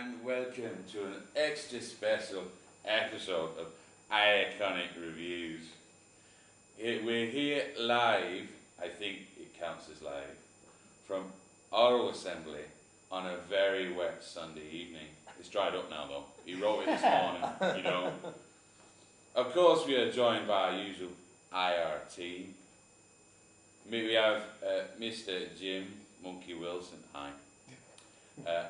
and welcome to an extra special episode of Iaconic Reviews. We're here live, I think it counts as live, from Oral Assembly on a very wet Sunday evening. It's dried up now though. He wrote it this morning, you know. Of course we are joined by our usual IR team. We have Mr. Jim Monkey Wilson, hi.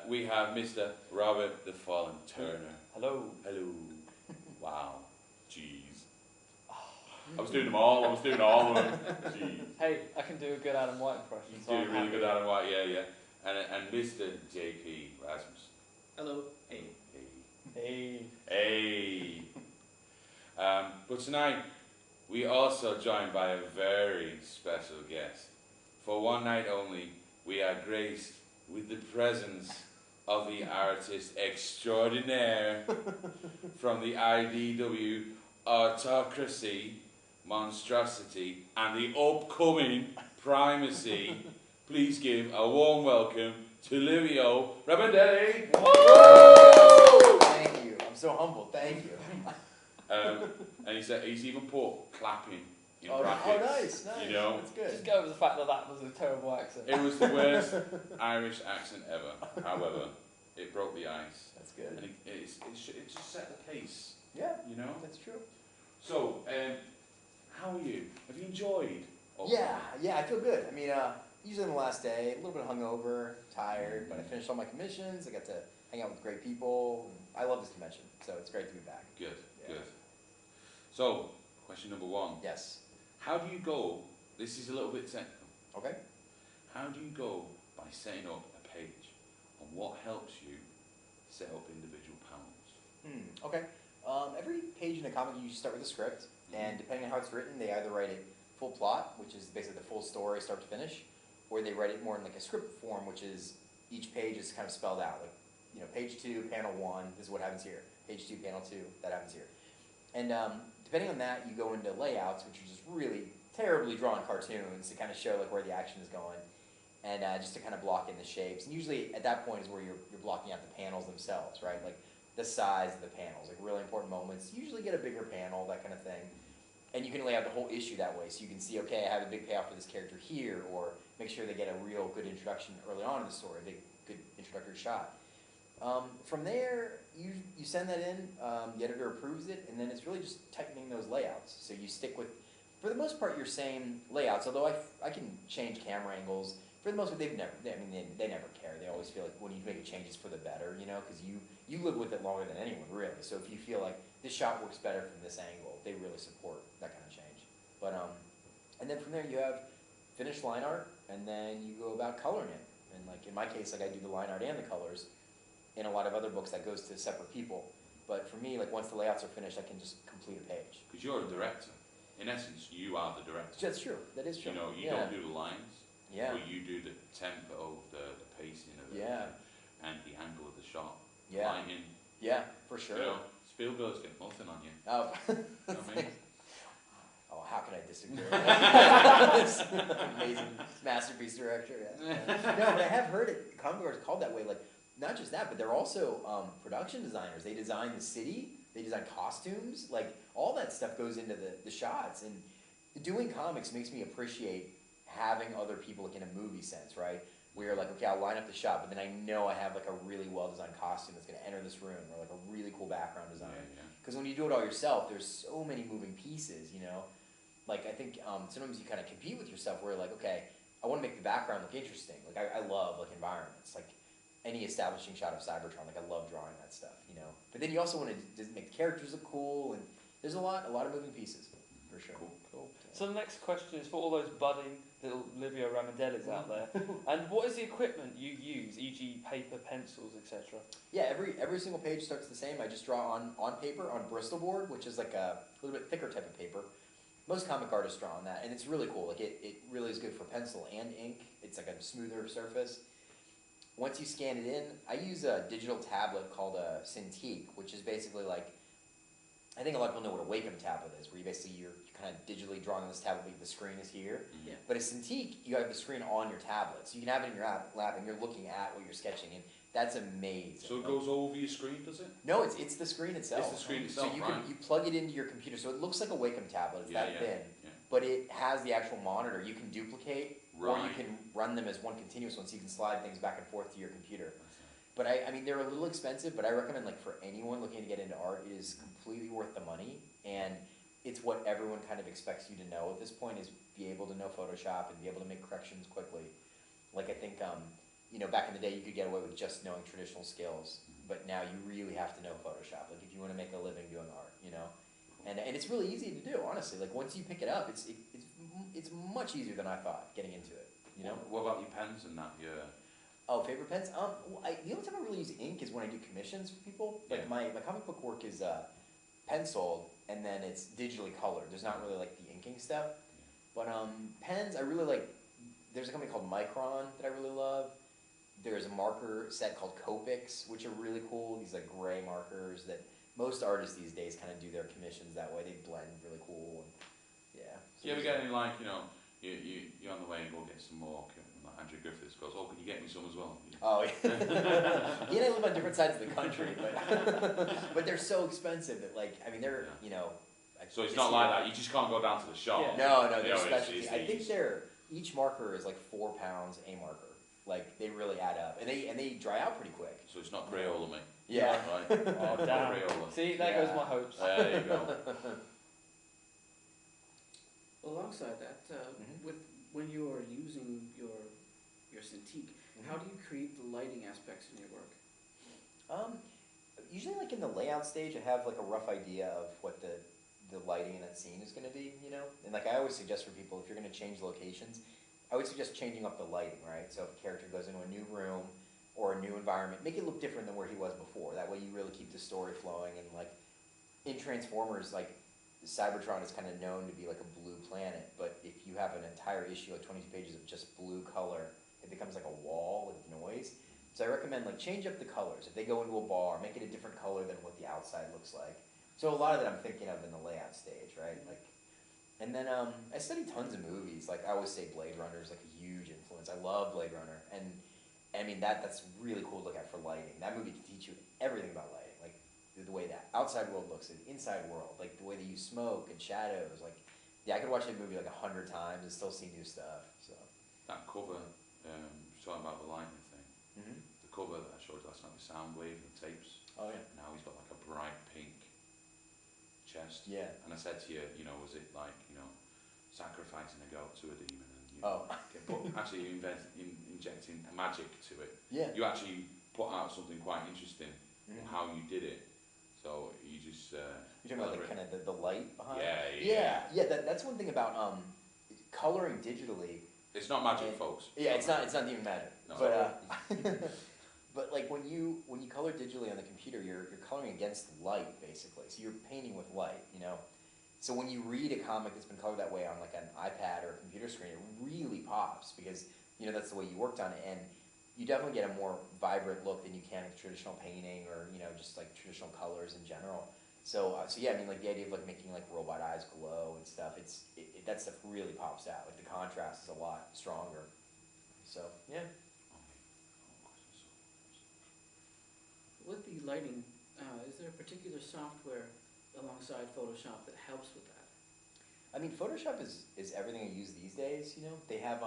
We have Mr. Robert the Fallen Turner. Hello. Hello. Wow. Jeez. I was doing them all of them. Jeez. Hey, I can do a good Adam White impression. You do a really good Adam White, yeah. And Mr. JP Rasmus. Hello. Hey. But tonight, we are also joined by a very special guest. For one night only, we are graced with the presence of the artist extraordinaire from the IDW Autocracy, Monstrosity, and the upcoming Primacy. Please give a warm welcome to Livio Ramondelli. Thank you. I'm so humbled. Thank you. And he said he's even put clapping in brackets. Oh, nice. You know, that's good. Just go with the fact that that was a terrible accent. It was the worst Irish accent ever. However, it broke the ice. That's good. And it just set the pace. Yeah, you know. That's true. So, how are you? Have you enjoyed? Yeah, I feel good. I mean, usually on the last day, a little bit hungover, tired, but I finished all my commissions. I got to hang out with great people. I love this convention, so it's great to be back. Good. So, question number one. Yes. How do you go? This is a little bit technical. Okay. How do you go by setting up a page, and what helps you set up individual panels? Okay. Every page in a comic, you start with a script, and depending on how it's written, they either write it full plot, which is basically the full story, start to finish, or they write it more in like a script form, which is each page is kind of spelled out. Like, you know, page 2, panel 1, this is what happens here. Page 2, panel 2, that happens here. And depending on that, you go into layouts, which are just really terribly drawn cartoons to kind of show like where the action is going, and just to kind of block in the shapes. And usually at that point is where you're blocking out the panels themselves, right? Like the size of the panels, like really important moments. Usually get a bigger panel, that kind of thing. And you can lay out the whole issue that way, so you can see, okay, I have a big payoff for this character here, or make sure they get a real good introduction early on in the story, a big good introductory shot. From there, you send that in, the editor approves it, and then it's really just tightening those layouts. So you stick with, for the most part, your same layouts, although I can change camera angles. For the most part, they never care. They always feel like when you make a change, it's for the better, you know, because you live with it longer than anyone, really. So if you feel like this shot works better from this angle, they really support that kind of change. But, and then from there, you have finished line art, and then you go about coloring it. And like in my case, like I do the line art and the colors. In a lot of other books, that goes to separate people. But for me, like once the layouts are finished, I can just complete a page. Because you're a director. In essence, you are the director. That's true. That is true. You know, you don't do the lines. Yeah. But you do the tempo, the pacing of it. Yeah. And the angle of the shot. Yeah. Lighting. Yeah, for sure. You know, Spielberg's got nothing on you. Oh. You know what I mean? Oh, how can I disagree? This amazing masterpiece director. Yeah. No, but I have heard it. Comic Book is called that way. Like, not just that, but they're also production designers. They design the city. They design costumes. Like, all that stuff goes into the shots. And doing comics makes me appreciate having other people like in a movie sense, right? Where you're like, okay, I'll line up the shot, but then I know I have like a really well-designed costume that's going to enter this room, or like a really cool background design. Because when you do it all yourself, there's so many moving pieces, you know? Like, I think sometimes you kind of compete with yourself where you're like, okay, I want to make the background look interesting. Like, I love like environments. Like, any establishing shot of Cybertron, like I love drawing that stuff, you know. But then you also want to make the characters look cool, and there's a lot of moving pieces, for sure. Cool. So the next question is for all those budding little Livio Ramondellis out there. And what is the equipment you use, e.g. paper, pencils, etc.? Yeah, every single page starts the same. I just draw on paper, on Bristol board, which is like a little bit thicker type of paper. Most comic artists draw on that, and it's really cool. Like it really is good for pencil and ink. It's like a smoother surface. Once you scan it in, I use a digital tablet called a Cintiq, which is basically like, I think a lot of people know what a Wacom tablet is, where you're kind of digitally drawing on this tablet, but the screen is here. Mm-hmm. But a Cintiq, you have the screen on your tablet, so you can have it in your lap, and you're looking at what you're sketching, and That's amazing. So it goes over your screen, does it? No, it's the screen itself. It's the screen itself, So you right? you plug it into your computer, so it looks like a Wacom tablet. It's that thin, yeah. but it has the actual monitor. You can duplicate, or you Right. can run them as one continuous one, so you can slide things back and forth to your computer. That's it. But I mean, they're a little expensive, but I recommend, like, for anyone looking to get into art, it is completely worth the money, and it's what everyone kind of expects you to know at this point, is be able to know Photoshop and be able to make corrections quickly. Like, I think, you know, back in the day, you could get away with just knowing traditional skills, but now you really have to know Photoshop, like, if you want to make a living doing art, you know? And it's really easy to do, honestly. Like, once you pick it up, it's much easier than I thought getting into it, you know? What about your pens and that? Yeah. Oh, favorite pens? The only time I really use ink is when I do commissions for people. Like, Yeah. my comic book work is penciled, and then it's digitally colored. There's not really, like, the inking step. But pens, I really like. There's a company called Micron that I really love. There's a marker set called Copics, which are really cool. These, like, gray markers that most artists these days kind of do their commissions that way. They blend really cool. And, yeah. Do you ever get any, like, you know, you're on the way and go get some more, like Andrew Griffiths goes, oh, can you get me some as well? Oh, yeah. He and I live on different sides of the country, but they're so expensive that, like, I mean, they're, you know. So it's not like that, you just can't go down to the shop. Yeah. No, You they're know, specialty. I think it's- each marker is like 4 pounds a marker. Like, they really add up, and they dry out pretty quick. So it's not Crayola, mate. Yeah. Right. Oh, damn. Crayola. See, there goes my hopes. There you go. Alongside that, Mhm. with when you are using your Cintiq, how do you create the lighting aspects in your work? Usually, like, in the layout stage, I have, like, a rough idea of what the lighting in that scene is going to be, you know? And, like, I always suggest for people, if you're going to change locations, I would suggest changing up the lighting, right? So if a character goes into a new room or a new environment, make it look different than where he was before. That way you really keep the story flowing. And, like, in Transformers, like, Cybertron is kind of known to be like a blue planet, but if you have an entire issue, like 22 pages of just blue color, it becomes like a wall with noise. So I recommend, like, change up the colors. If they go into a bar, make it a different color than what the outside looks like. So a lot of that I'm thinking of in the layout stage, right? Like, and then I study tons of movies. Like, I always say Blade Runner is like a huge influence. I love Blade Runner, and I mean that's really cool to look at for lighting. That movie can teach you everything about lighting, like the way that outside world looks, the inside world, like the way they use smoke and shadows. Like, yeah, I could watch that movie like 100 times and still see new stuff. So. That cover, talking about the lighting thing, Mm-hmm. the cover that I showed you last night with Soundwave and tapes, Oh yeah. now he's got like a bright pink chest. Yeah. And I said to you, you know, was it like, you know, sacrificing a goat to a demon and, you Oh. but actually injecting magic to it. Yeah. You actually put out something quite interesting Mhm. on how you did it. So you just You're talking about like kind of the light behind. Yeah. That's one thing about coloring digitally. It's not magic, And- folks. Yeah, it's not even magic. No. But but like when you color digitally on the computer, you're coloring against light basically. So you're painting with light, you know. So when you read a comic that's been colored that way on like an iPad or a computer screen, it really pops because, you know, that's the way you worked on it, and you definitely get a more vibrant look than you can with traditional painting or, you know, just like traditional colors in general. So yeah, I mean, like the idea of like making like robot eyes glow and stuff, that stuff really pops out. Like the contrast is a lot stronger. So yeah. With the lighting, is there a particular software alongside Photoshop that helps with that? I mean, Photoshop is everything I use these days, you know? They have,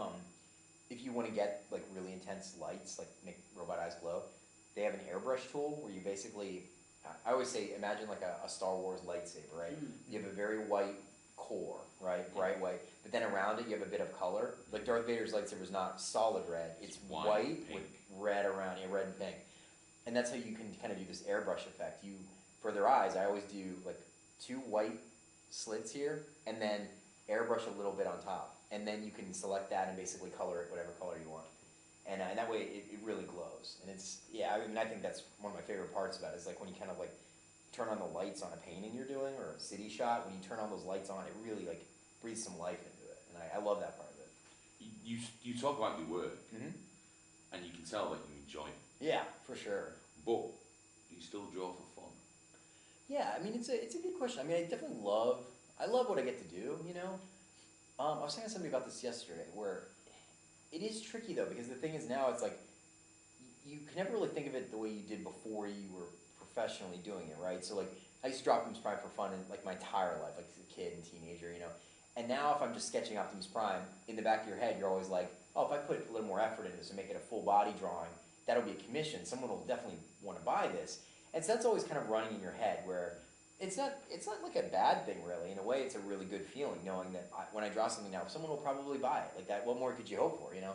if you want to get, like, really intense lights, like make robot eyes glow, they have an airbrush tool where you basically, I always say, imagine like a Star Wars lightsaber, right? Mm. You have a very white core, right? Bright white. But then around it, you have a bit of color. Like Darth Vader's lightsaber is not solid red. It's white pink. with red around it, red and pink. And that's how you can kind of do this airbrush effect. For their eyes, I always do like 2 white slits here, and then airbrush a little bit on top. And then you can select that and basically color it whatever color you want. And that way it really glows. And it's, yeah, I mean, I think that's one of my favorite parts about it, is like when you kind of like turn on the lights on a painting you're doing or a city shot, when you turn on those lights on, it really like breathes some life into it. And I love that part of it. You talk about your work, Mm-hmm. and you can tell that you enjoy it, Yeah, for sure. but you still draw for fun. Yeah, I mean, it's a good question. I mean, I definitely love what I get to do, you know? I was talking to somebody about this yesterday, where it is tricky, though, because the thing is now, it's like, you can never really think of it the way you did before you were professionally doing it, right? So like I used to draw Optimus Prime for fun in like my entire life, like as a kid and teenager, you know. And now if I'm just sketching Optimus Prime, in the back of your head, you're always like, oh, if I put a little more effort into this and make it a full body drawing, that'll be a commission. Someone will definitely want to buy this. And so that's always kind of running in your head where it's not like a bad thing really. In a way, it's a really good feeling knowing that when I draw something now, someone will probably buy it. Like that, what more could you hope for, you know?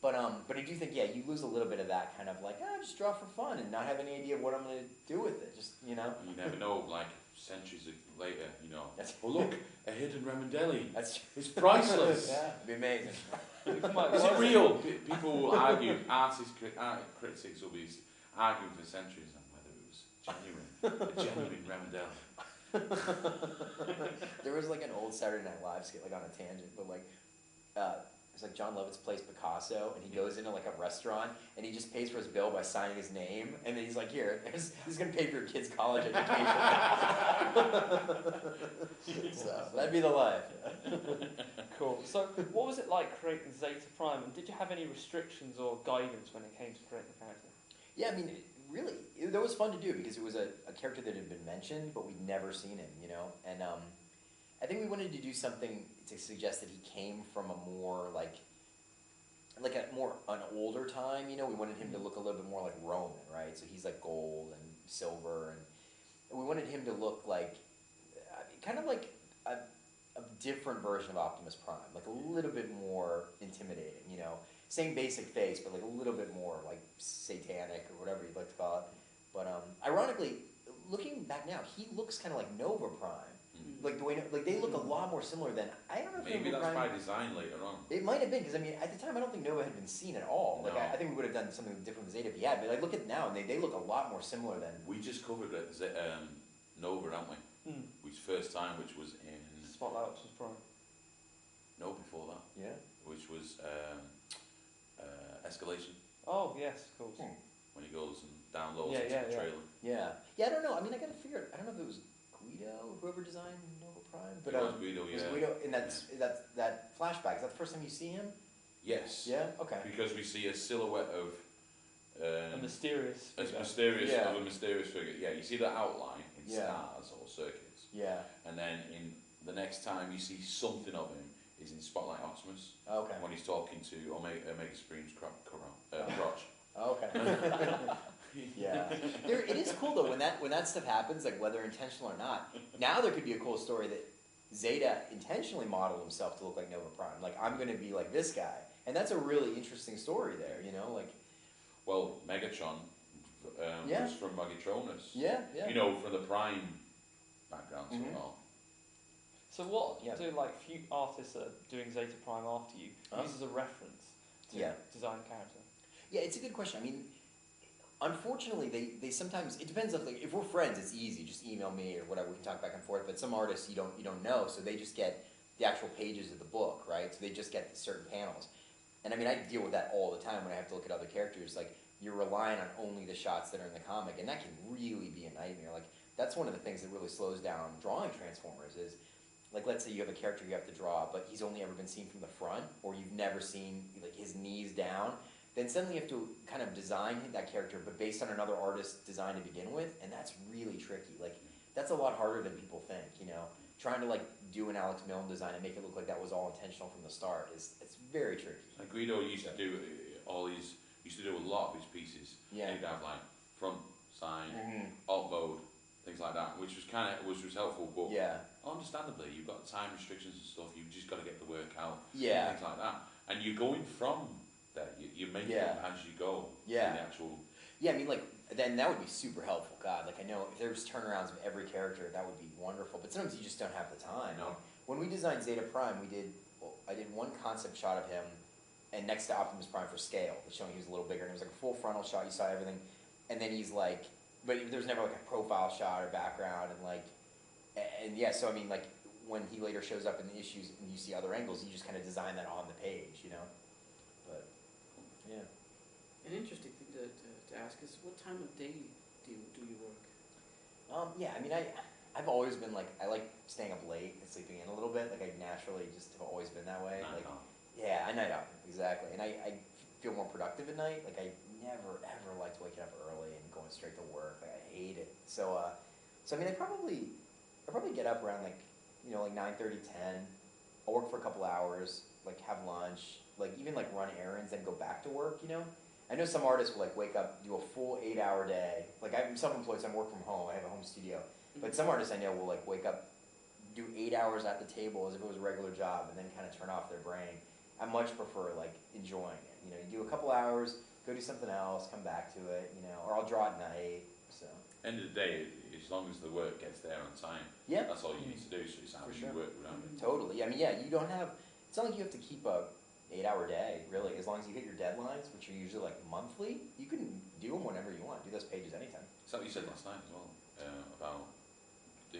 But I do think, yeah, you lose a little bit of that kind of like, just draw for fun and not have any idea of what I'm going to do with it. Just, you know? You never know, like, centuries later, you know. Oh, look, a hidden Ramondelli. It's priceless. Yeah, it'd be amazing. Is it real? People will argue, critics will be arguing for centuries on whether it was genuine, a genuine Ramondelli. There was like an old Saturday Night Live skit, like on a tangent, but like, it's like John Lovitz plays Picasso, and he goes into like a restaurant, and he just pays for his bill by signing his name, and then he's like, here, he's going to pay for your kid's college education. So, that'd be the life. Cool. So, what was it like creating Zeta Prime, and did you have any restrictions or guidance when it came to creating the character? Yeah, I mean, really, that was fun to do, because it was a character that had been mentioned, but we'd never seen him, you know, and I think we wanted to do something to suggest that he came from a more an older time, you know. We wanted him to look a little bit more like Roman, right? So he's like gold and silver, and we wanted him to look like, kind of like a different version of Optimus Prime, like a little bit more intimidating, you know. Same basic face, but like a little bit more like satanic or whatever you'd like to call it. But ironically, looking back now, he looks kind of like Nova Prime. Like the way, like they look a lot more similar than, I don't know if maybe Nova that's Prime, by design later on. it might have been, because I mean, at the time I don't think Nova had been seen at all. Like No. I think we would have done something different with Zeta if he had, but like look at now and they look a lot more similar than. We just covered Nova, haven't we? Which first time, which was in Spotlight Optimus Prime. no before that, Yeah. which was Escalation, Oh yes, of course. when he goes and downloads Yeah, into yeah, the yeah. trailer. Yeah. Yeah, I don't know. I mean, I gotta figure it. I don't know if it was Guido, whoever designed Nova Prime, but It was Guido, it was yeah. Guido, and that flashback. Is that the first time you see him? Yes. Yeah. Okay. Because we see a silhouette of A mysterious. a figure. mysterious figure. Yeah, you see the outline in Yeah. stars or circuits, Yeah. and then in the next time you see something of him is in Spotlight Optimus Okay. when he's talking to Omega Supreme's crotch. Okay. Yeah. It is cool though when that stuff happens, like whether intentional or not. Now there could be a cool story that Zeta intentionally modeled himself to look like Nova Prime. Like, I'm going to be like this guy, and that's a really interesting story there. You know, like. Well, Megatron Yeah. was from Megatronus. Yeah. Yeah. You know, from the Prime background as Mhm. well. So what Yeah. do like few artists that are doing Zeta Prime after you use as a reference to Yeah. design a character? Yeah, it's a good question. I mean, unfortunately, they sometimes, it depends on, like, if we're friends, it's easy, just email me or whatever, we can talk back and forth, but some artists you don't know, so they just get the actual pages of the book, right? So they just get certain panels. And I mean, I deal with that all the time when I have to look at other characters, like, you're relying on only the shots that are in the comic, and that can really be a nightmare. Like, that's one of the things that really slows down drawing Transformers is, like, let's say you have a character you have to draw, but he's only ever been seen from the front, or you've never seen, like, his knees down, then suddenly you have to kind of design that character, but based on another artist's design to begin with, and that's really tricky. Like, that's a lot harder than people think, you know? Trying to, like, do an Alex Milne design and make it look like that was all intentional from the start it's very tricky. Like Guido used to do a lot of his pieces. Yeah. He'd have, like, front, side, Mm-hmm. alt mode, things like that, which was helpful, but Yeah. understandably, you've got time restrictions and stuff, you've just got to get the work out, Yeah. things like that. And you're going from there, you're making Yeah. it as you go. Yeah. The actual. Yeah, I mean, like, then that would be super helpful. God, like, I know if there was turnarounds of every character, that would be wonderful. But sometimes you just don't have the time. No. Like, when we designed Zeta Prime, I did one concept shot of him, and next to Optimus Prime for scale, showing he was a little bigger, and it was like a full frontal shot. You saw everything, and then he's like, but there was never like a profile shot or background, and like, and yeah. So I mean, like, when he later shows up in the issues and you see other angles, you just kind of design that on the page, you know. But yeah. An interesting thing to ask is, what time of day do you work? Yeah, I mean, I've always been like, I like staying up late and sleeping in a little bit. Like, I naturally just have always been that way. Night Like, owl. yeah, I night out, exactly. And I feel more productive at night. Like, I never ever liked waking up early and going straight to work. Like, I hate it. So I mean, I probably get up around like, like 9:30, 10. I'll work for a couple hours, like have lunch, like even like run errands, then go back to work. I know some artists will like wake up, do a full 8-hour day. Like I'm self-employed, so I work from home. I have a home studio. But some artists I know will like wake up, do 8 hours at the table as if it was a regular job, and then kind of turn off their brain. I much prefer like enjoying it. You do a couple hours, go do something else, come back to it. Or I'll draw at night. So. End of the day, as long as the work gets there on time, Yeah. that's all you need to do. So it's how you work around it. Totally. I mean, yeah, you don't have. It's not like you have to keep a 8-hour day, really. As long as you hit your deadlines, which are usually like monthly, you can do them whenever you want. Do those pages anytime. It's like you said last night as well, about the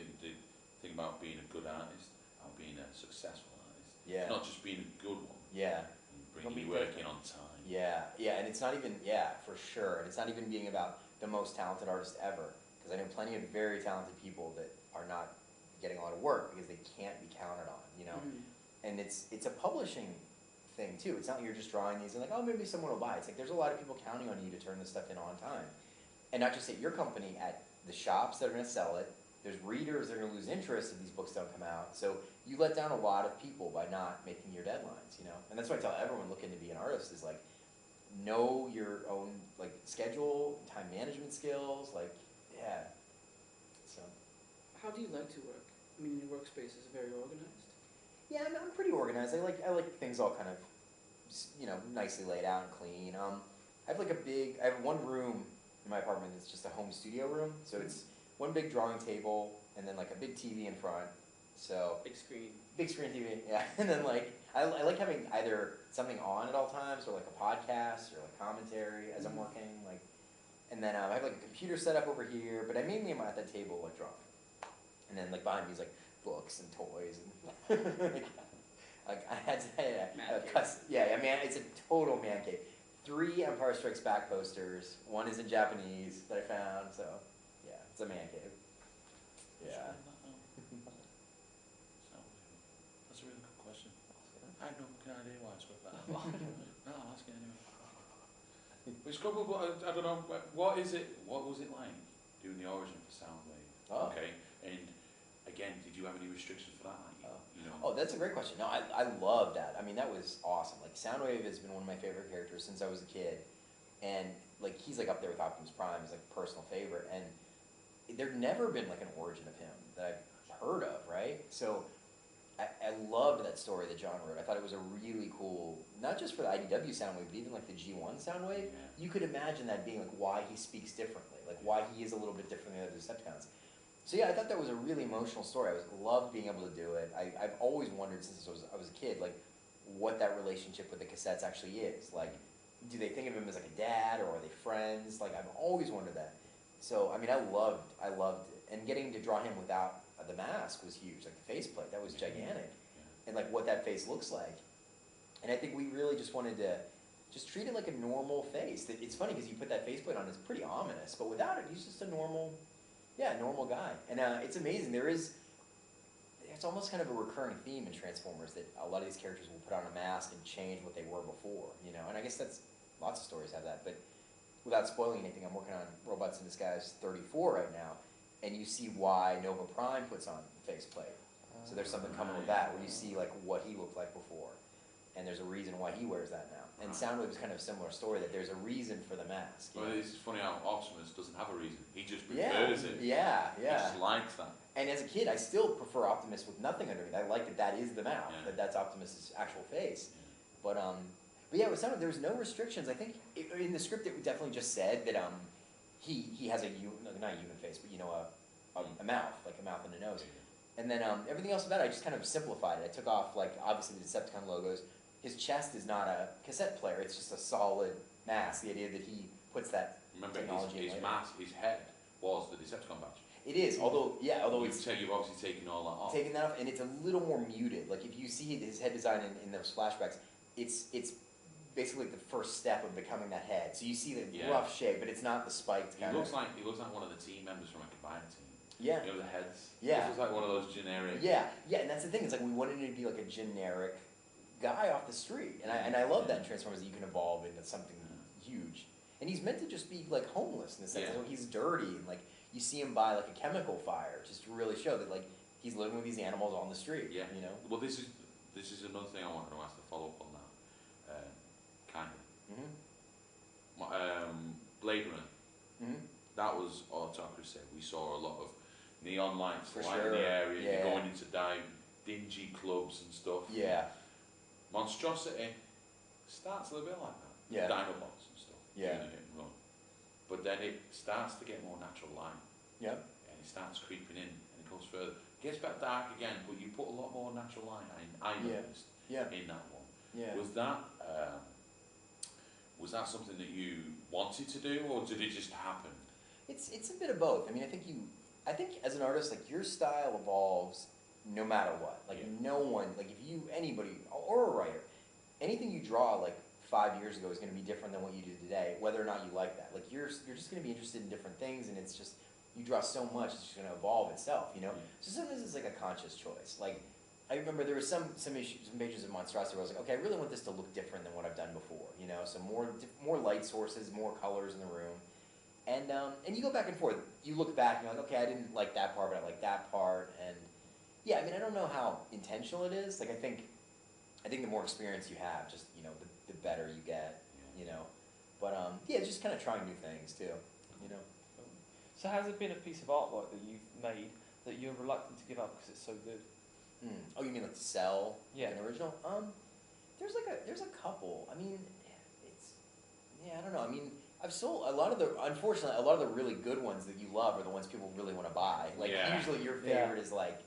thing about being a good artist, about being a successful artist. Yeah. Not just being a good one. Yeah. And bringing your work in on time. Yeah, and it's not even, for sure. And it's not even being about the most talented artist ever. Because I know plenty of very talented people that are not getting a lot of work because they can't be counted on, And it's a publishing thing too. It's not like you're just drawing these and like, oh, maybe someone will buy it. It's like there's a lot of people counting on you to turn this stuff in on time. And not just at your company, at the shops that are going to sell it. There's readers that are going to lose interest if these books don't come out. So you let down a lot of people by not making your deadlines, And that's why I tell everyone looking to be an artist is like, know your own like schedule, time management skills, like, yeah. So. How do you like to work? I mean, your workspace is very organized. Yeah, I'm pretty organized. I like things all kind of, nicely laid out and clean. I have one room in my apartment that's just a home studio room. So it's one big drawing table and then like a big TV in front. So big screen TV, yeah. And then like I like having either something on at all times or like a podcast or like commentary as I'm working, like. And then I have like a computer set up over here, but I mainly am at that table like drawing. And then like behind me is like books and toys and like I had it's a total man cave. 3 Empire Strikes Back posters. 1 is in Japanese that I found. So yeah, it's a man cave. Yeah. That's a really good question. I have no idea why I spoke that. No, I'm asking anyway. Which couple? I don't know. What is it? What was it like doing the origin for Soundwave? Oh. Okay, and again, did you have any restrictions for that? Oh, that's a great question. No, I love that. I mean, that was awesome. Like Soundwave has been one of my favorite characters since I was a kid, and like he's like up there with Optimus Prime. He's like a personal favorite, and there'd never been like an origin of him that I've heard of, right? So I loved that story that John wrote. I thought it was a really cool, not just for the IDW Soundwave, but even like the G1 Soundwave. Yeah. You could imagine that being like why he speaks differently, like why he is a little bit different than the other Decepticons. So yeah, I thought that was a really emotional story. I loved being able to do it. I've always wondered since I was a kid, like what that relationship with the cassettes actually is. Like, do they think of him as like a dad or are they friends? Like I've always wondered that. So I mean, I loved it, and getting to draw him without the mask was huge. Like the faceplate, that was gigantic, and like what that face looks like. And I think we really just wanted to just treat it like a normal face. It's funny because you put that faceplate on, it's pretty ominous, but without it, he's just a normal guy. And it's amazing. It's almost kind of a recurring theme in Transformers that a lot of these characters will put on a mask and change what they were before, And I guess that's lots of stories have that. But without spoiling anything, I'm working on Robots in Disguise 34 right now, and you see why Nova Prime puts on the faceplate. So there's something coming with that where you see like what he looked like before, and there's a reason why he wears that now. And Soundwave is kind of a similar story that there's a reason for the mask. Well, it's funny how Optimus doesn't have a reason. He just prefers it. Yeah. He just likes that. And as a kid, I still prefer Optimus with nothing underneath. I like that is the mouth, that's Optimus's actual face. Yeah. But yeah, with Soundwave, there was no restrictions. I think in the script it definitely just said that he has not a human face, but a mouth, like a mouth and a nose. And then everything else about it, I just kind of simplified it. I took off, like, obviously the Decepticon logos. His chest is not a cassette player. It's just a solid mask. The idea that he puts that technology in his later. mask, his head was the Decepticon badge. It is, although you've obviously taken all that off. Taken that off, and it's a little more muted. Like, if you see his head design in those flashbacks, it's basically the first step of becoming that head. So you see the rough shape, but it's not the spiked kind He looks like one of the team members from a combined team. Yeah. The heads. Yeah. This was like one of those generic. Yeah, and that's the thing. It's like we wanted him to be like a generic guy off the street, and I love that in Transformers that you can evolve into something huge. and he's meant to just be like homeless in the sense Yeah. that he's dirty, and like you see him by like a chemical fire, just to really show that like he's living with these animals on the street. Yeah. You know. Well, this is another thing I wanted to ask to follow up on that. Kind of. Blade Runner. Mm-hmm. That was autocracy. We saw a lot of neon lights For lighting sure. the area. Yeah. You're going into dingy clubs and stuff. Yeah. Monstrosity starts a little bit like that. Yeah. Dinobots and stuff. Yeah. Doing a hit and run. But then it starts to get more natural light. Yep. And it starts creeping in and it goes further. It gets back dark again, but you put a lot more natural light I noticed Yeah. in that one. Yeah. Was that something that you wanted to do, or did it just happen? It's a bit of both. I mean, I think as an artist, like your style evolves no matter what. Like Yeah. no one, like if you anybody or a writer, anything you draw like 5 years ago is going to be different than what you do today, whether or not you like that. Like you're just going to be interested in different things, and it's just you draw so much, it's just going to evolve itself, you know. Yeah. So sometimes it's like a conscious choice. Like I remember there was some pages of Monstrosity where I was like, okay, I really want this to look different than what I've done before, you know. So more light sources, more colors in the room. And you go back and forth. You look back and you're like, okay, I didn't like that part, but I like that part. And yeah, I mean, I don't know how intentional it is. Like, I think the more experience you have, just you know, the better you get. Yeah. You know, but yeah, just kind of trying new things too. You know. So has there been a piece of artwork that you've made that you're reluctant to give up because it's so good? Oh, you mean like to sell Yeah. an original? There's a couple. I mean, I don't know. I mean, I've sold unfortunately, a lot of the really good ones that you love are the ones people really want to buy. Like, Yeah. usually your favorite is like,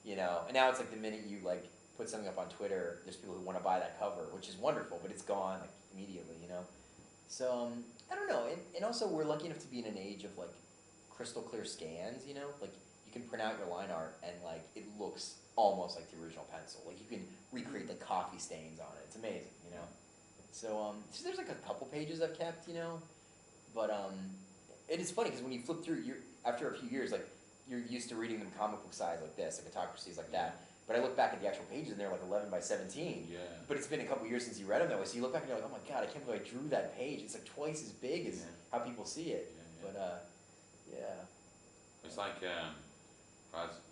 you know, and now it's like the minute you like put something up on Twitter, there's people who want to buy that cover, which is wonderful, but it's gone like immediately, you know? So, I don't know. And also we're lucky enough to be in an age of like crystal clear scans, you know? Like, you can print out your line art and like it looks almost like the original pencil. Like, you can recreate the coffee stains on it. It's amazing, you know? So there's like a couple pages I've kept, you know, but it is funny because when you flip through, after a few years, like you're used to reading them comic book size like this, like autocracies like that. But I look back at the actual pages and they're like 11 by 17. Yeah. But it's been a couple years since you read them that way, so you look back and you're like, oh my god, I can't believe I drew that page. It's like twice as big as how people see it. Yeah, yeah. But yeah. It's like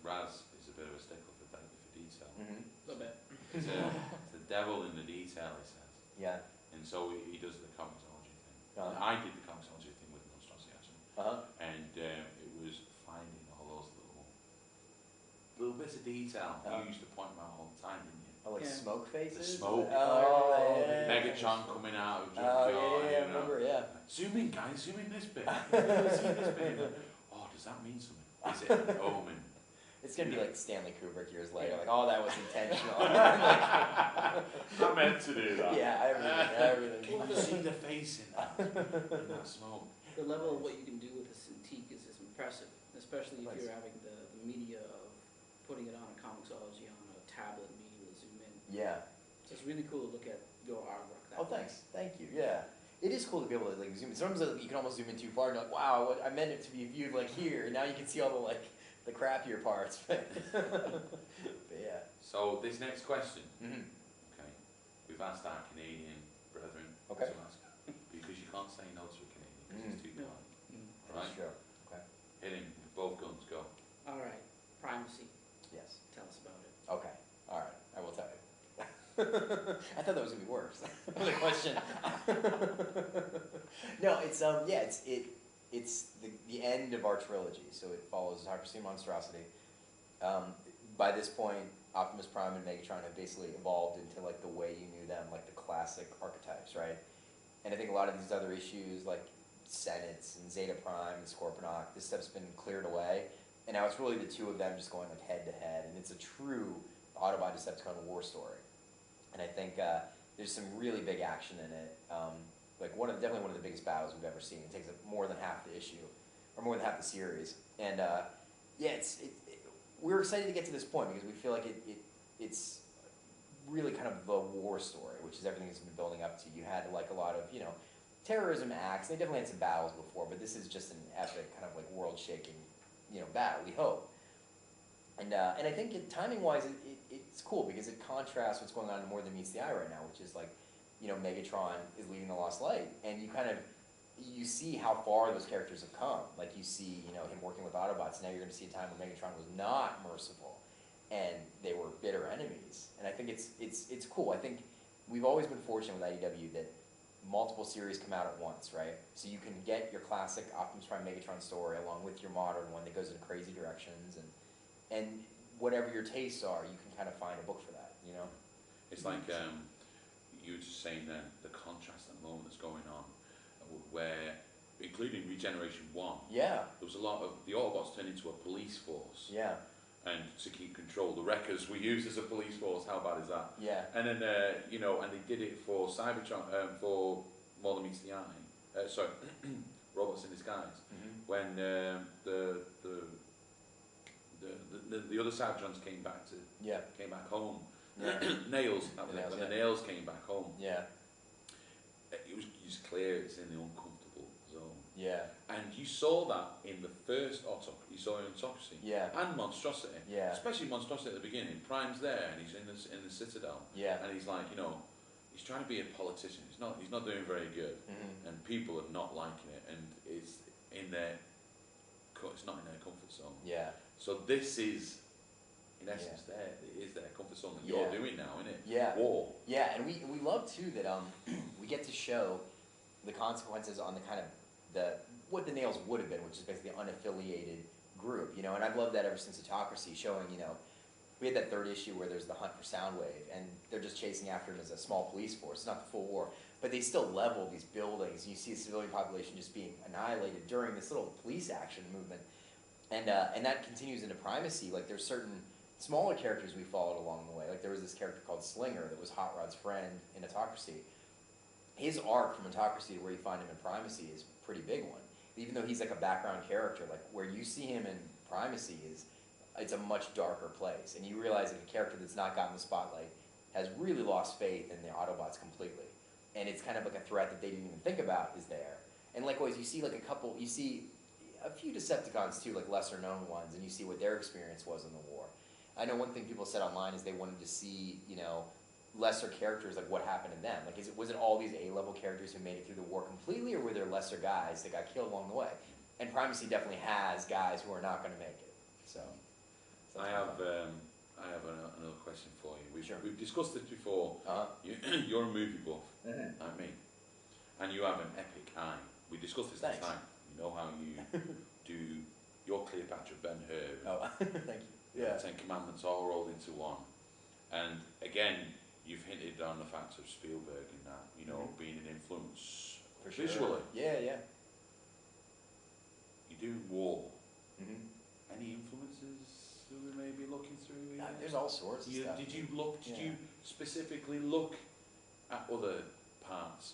Raz is a bit of a stickler for detail. Mm-hmm. A little bit. It's the devil in the detail, he says. Yeah. And so he does the comicsology thing. Uh-huh. I did the comicsology thing with Monstrosity actually. Uh-huh. And it was finding all those little bits of detail. You used to point them out all the time, didn't you? Oh, like Yeah. smoke faces? The smoke. Oh, yeah. Megatron coming out of Oh, junkyard. yeah, I you know. remember, yeah. Zoom in, guys. Zoom in this bit. See this bit. Oh, does that mean something? Is it an omen? It's gonna be like Stanley Kubrick years later, like, oh, that was intentional. I meant to do that. Yeah, everything. Can you see the face in that smoke? The level of what you can do with a Cintiq is impressive, especially if Nice. you're having the media of putting it on a comicsology on a tablet and being able to zoom in. Yeah. So it's really cool to look at your artwork that Oh, way. thanks. Thank you. Yeah. It is cool to be able to like zoom in. Sometimes you can almost zoom in too far and you're like, wow, I meant it to be viewed like here. And now you can see all the like the crappier parts. But yeah. So this next question, Mm-hmm. okay, we've asked our Canadian brethren Okay. to ask, because you can't say no to a Canadian because it's too No. polite. Right? Sure. Okay. Hit him with both guns, go. All right, primacy. Yes. Tell us about it. Okay. All right. I will tell you. I thought that was gonna be worse. The question. No, it's it's the end of our trilogy. So it follows Hypersea and Monstrosity. By this point, Optimus Prime and Megatron have basically evolved into like the way you knew them, like the classic archetypes, right? And I think a lot of these other issues, like Senates and Zeta Prime and Scorponok, this stuff's been cleared away, and now it's really the two of them just going like head to head, and it's a true Autobot Decepticon war story. And I think there's some really big action in it. Like definitely one of the biggest battles we've ever seen. It takes up more than half the issue, or more than half the series. And yeah, we're excited to get to this point because we feel like it's really kind of the war story, which is everything that's been building up to. You had like a lot of terrorism acts. They definitely had some battles before, but this is just an epic kind of like world-shaking battle. We hope. And I think timing-wise, it's cool because it contrasts what's going on in More Than Meets the Eye right now, which is like, Megatron is leading the Lost Light, and you kind of you see how far those characters have come. Like you see, you know, him working with Autobots. Now you're going to see a time when Megatron was not merciful, and they were bitter enemies. And I think it's cool. I think we've always been fortunate with IDW that multiple series come out at once, right? So you can get your classic Optimus Prime Megatron story along with your modern one that goes in crazy directions, and whatever your tastes are, you can kind of find a book for that, you know? It's like you were just saying the contrast at the moment that's going on, where, including Regeneration 1, Yeah, there was a lot of, the Autobots turned into a police force, yeah, and to keep control. The Wreckers were used as a police force, how bad is that? yeah, And then, you know, and they did it for Cybertron, for More Than Meets the Eye, sorry, Robots in Disguise, when the other Cybertrons came back home. yeah, Nails, that was The it, Nails, when yeah. the Nails came back home, yeah, it was just clear it's in the uncomfortable zone. yeah, And you saw that in the first Autocracy, you saw it in Autocracy, yeah, and Monstrosity, yeah, especially Monstrosity at the beginning. Prime's there, and he's in the Citadel, yeah, and he's like, you know, he's trying to be a politician. He's not doing very good, and people are not liking it, and it's in their, it's not in their comfort zone. yeah, So this is, in essence, it is their comfort zone that Yeah. you're doing now, isn't it? yeah. War. Yeah, and we love too that we get to show the consequences on the kind of what the Nails would have been, which is basically an unaffiliated group, you know. And I've loved that ever since Autocracy, showing, you know, we had that third issue where there's the hunt for Soundwave, and they're just chasing after him as a small police force. It's not the full war, but they still level these buildings. You see the civilian population just being annihilated during this little police action movement, and that continues into Primacy. Like there's certain smaller characters we followed along the way. Like there was this character called Slinger that was Hot Rod's friend in Autocracy. His arc from Autocracy to where you find him in Primacy is a pretty big one. Even though he's like a background character, like where you see him in Primacy it's a much darker place, and you realize that a character that's not gotten the spotlight has really lost faith in the Autobots completely, and it's kind of like a threat that they didn't even think about is there. And likewise, you see you see a few Decepticons too, like lesser known ones, and you see what their experience was in the war. I know one thing people said online is they wanted to see, you know, lesser characters, like what happened to them. Like, was it all these A-level characters who made it through the war completely, or were there lesser guys that got killed along the way? And Primacy definitely has guys who are not going to make it. So I have another question for you. Sure. We've discussed this before. You're a movie buff, like me, and you have an epic eye. We discussed this last Thanks. time. You know how you do your Cleopatra Ben-Hur. Oh, thank you. Yeah. The Ten Commandments all rolled into one. And again, you've hinted on the fact of Spielberg in that, you know, being an influence For sure. visually. Yeah, yeah. You do war. Mm-hmm. Any influences that we may be looking through here? There's all sorts of stuff. Did you Yeah. specifically look at other parts?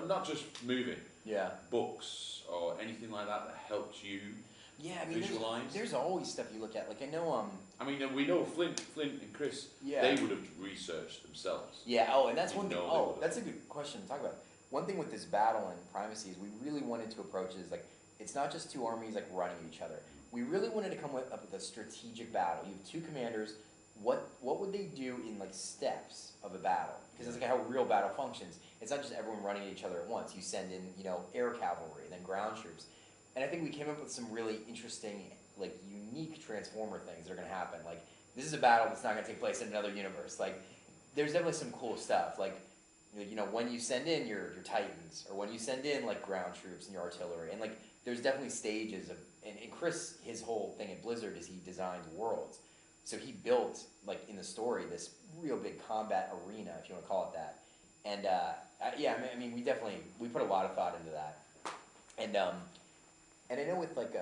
Not just movie, Yeah. books, or anything like that that helped you Yeah, I mean, visualize? there's always stuff you look at. Like, I know, I mean, we know Flint and Chris, yeah. they would have researched themselves. Yeah, oh, and that's We one thing. know they Oh, would've. that's a good question to talk about. One thing with this battle in Primacy is we really wanted to approach it as like, it's not just two armies like running at each other. We really wanted to come up with a strategic battle. You have two commanders. What would they do in like steps of a battle? Because it's like how real battle functions. It's not just everyone running at each other at once. You send in, you know, air cavalry, then ground troops. And I think we came up with some really interesting, like, unique Transformer things that are going to happen. Like, this is a battle that's not going to take place in another universe. Like, there's definitely some cool stuff. Like, you know, when you send in your Titans, or when you send in, like, ground troops and your artillery. And, like, there's definitely stages of, and Chris, his whole thing at Blizzard is he designed worlds. So he built, like, in the story, this real big combat arena, if you want to call it that. And, yeah, I mean, we put a lot of thought into that. And I know with, like,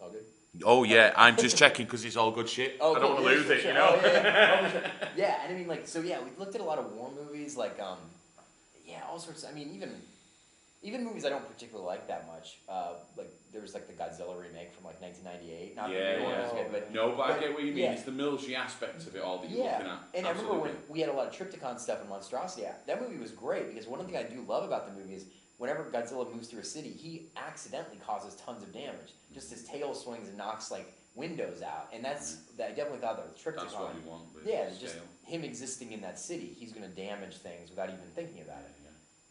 all good? Oh yeah, I'm just checking because it's all good shit. Oh, I don't cool. want to Yeah, lose sure, it, sure. you know. Oh, yeah, yeah. Oh, sure. Yeah, and I mean, like, so yeah, we looked at a lot of war movies, like, yeah, all sorts. I mean, even movies I don't particularly like that much. Like, there was like the Godzilla remake from like 1998. Not the new one, it was good, but No, but I get what you mean. yeah. It's the military aspect of it all that you're yeah. looking at. And I remember Absolutely. when we had a lot of Triptychon stuff in Monstrosity. That movie was great because one thing I do love about the movie is whenever Godzilla moves through a city, he accidentally causes tons of damage. Just his tail swings and knocks like windows out, and I definitely thought that was Triptychon. That's what you want with Yeah, scale. just him existing in that city, he's going to damage things without even thinking about it. Yeah.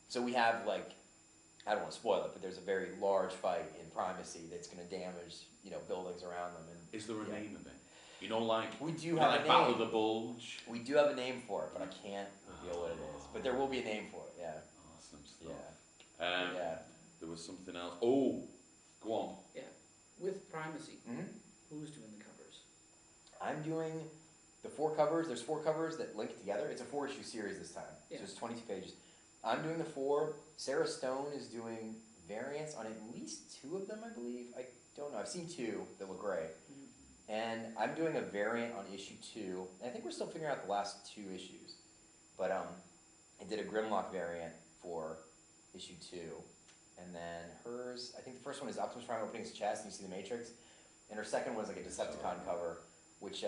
So we have like I don't want to spoil it, but there's a very large fight in Primacy that's going to damage, buildings around them. And Is there a yeah. name of it? Like we do you know, have like a Battle name. of the Bulge. We do have a name for it, but I can't reveal what it is. But there will be a name for it. Yeah. Awesome stuff. Yeah. Yeah. There was something else. Oh, go on. Yeah. With Primacy, Mhm. who's doing the covers? I'm doing the 4 covers. There's 4 covers that link together. It's a 4-issue series this time. Yeah. So it's 22 pages. I'm doing the 4. Sarah Stone is doing variants on at least 2 of them, I believe. I don't know. I've seen 2 that look great. Mhm. And I'm doing a variant on issue 2. And I think we're still figuring out the last 2 issues. But I did a Grimlock variant for issue 2. And then hers, I think the first one is Optimus Prime opening his chest and you see the Matrix. And her second one is like a Decepticon cover, which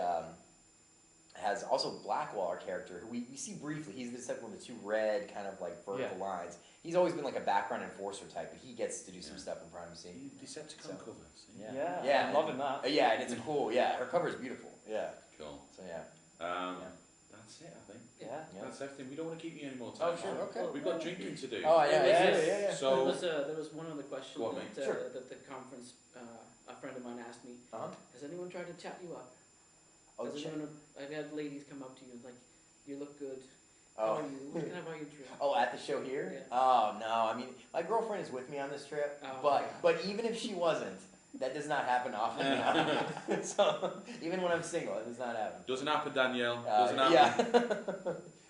has also Blackwall, our character, who we see briefly. He's the Decepticon with the 2 red kind of like vertical lines. He's always been like a background enforcer type, but he gets to do some stuff in Primacy. Decepticon So, covers. Yeah, I'm loving that. Yeah, and it's a cool, her cover is beautiful. Yeah. Cool. So yeah. That's it, I think. Yeah. That's everything. We don't want to keep you any more time. Oh, sure, okay. We've got drinking to do. Oh, yeah, Yes. yeah. So, There was one other question Go on, mate. that, Sure. that the conference, a friend of mine asked me. Uh-huh. Has anyone tried to chat you up? Oh, Has anyone, I've had ladies come up to you and like, you look good. How Oh. are you? What can I buy you a drink? Oh, at the show here? Yeah. Oh, no. I mean, my girlfriend is with me on this trip, Oh, but even if she wasn't, that does not happen often now. So, even when I'm single, it does not happen. doesn't happen, Danielle. Doesn't happen. Yeah.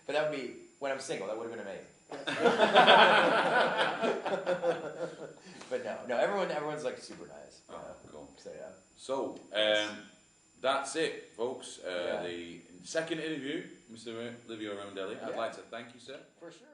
But that would be, when I'm single, that would have been amazing. But no, everyone's like super nice. Oh, cool. So yeah. So, that's it, folks. Yeah. The second interview, Mr. Livio Ramondelli. I'd Yeah. like to thank you, sir. For sure.